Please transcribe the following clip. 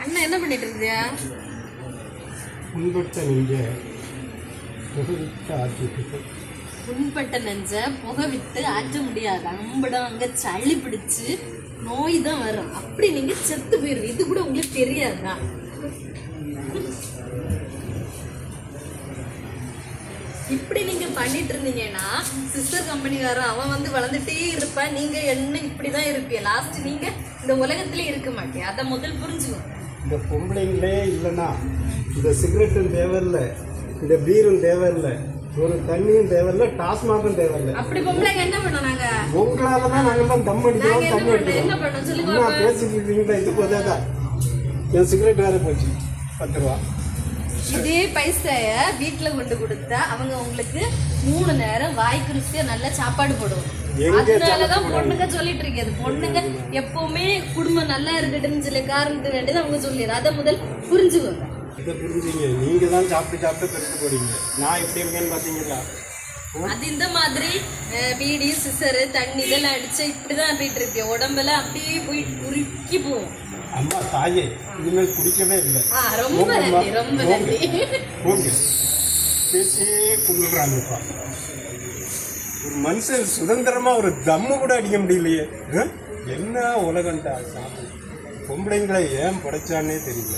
அண்ணா என்ன பண்ணிட்டு இருக்கியா? புண்பட்ட நெஞ்ச புகவிட்டு ஆற்றிட்டு. புண்பட்ட நெஞ்ச புகை விட்டு ஆற்ற முடியாது. அம்படம் அங்க சளி பிடிச்சு நோய் தான் வரும். அப்படி நீங்க செத்து போயிரு. இது கூட உங்களுக்கு தெரியாதா? இப்படி நீங்க பண்ணிட்டு இருந்தீங்கன்னா சிஸ்டர் கம்பெனிக்காரன் அவன் வந்து வளர்ந்துட்டே இருப்பான். நீங்க என்ன இப்படிதான் இருப்பீங்க. லாஸ்ட் நீங்க இந்த உலகத்திலே இருக்க மாட்டேன். அதை முதல் புரிஞ்சுக்கணும். இந்த பொம்பளைங்களே இல்லைன்னா இந்த சிகரெட்டும் தேவையில்லை, இந்த பீரும் தேவையில்லை, ஒரு தண்ணியும் தேவையில்லை, டாஸ்மாகும் தேவையில்லை. அப்படி பொம்பளைங்க என்ன பண்ணோம்? நாங்க உங்களால தான் நாங்கெல்லாம் தம் அடிக்கிறோம், தண்ணி அடிக்கிறோம். என்ன பண்ணோம் சொல்லுங்க. பேசிட்டு இருக்கீங்களா? இது போதாதான் என் சிகரெட் வேற போச்சு 10 ரூபா. இதே பைசாய வீட்டுல கொண்டு கொடுத்தா அவங்க உங்களுக்கு 3 நேரம் வாய்க்கு ருசியா நல்ல சாப்பாடு போடுவோம். அதனாலதான் பொண்ணுங்க சொல்லிட்டு இருக்கது. பொண்ணுங்க எப்பவுமே குடும்பம் நல்லா இருக்கட்டும்னு சொல்லி காரணத்துக்கு வேண்டியது அவங்க சொல்லிடுறாங்க. அதை முதல் புரிஞ்சுக்கோங்க. இதை புரிஞ்சுங்க. நீங்க தான் சாப்பிட்டு பெருத்து போறீங்க. நான் எப்படி இருக்கேன்னு பாத்தீங்களா? அது இந்த மாதிரி பீடி சிசரு தண்ணி இதெல்லாம் அடிச்சு இப்படிதான் போயிட்டு இருப்பீங்க. உடம்பெல்லாம் அப்படியே போய் உருக்கி போகும். அம்மா தாயே, இனிமேல் குடிக்கவே இல்லை. ரொம்ப நன்றி, ரொம்ப நன்றி. பேசியே கும்பிடுறாங்கப்பா. ஒரு மனுஷன் சுதந்திரமா ஒரு தம்மு கூட அடிக்க முடியலையே. என்ன உலகண்டா? பொம்பளைங்களை ஏன் படைச்சானே தெரியல.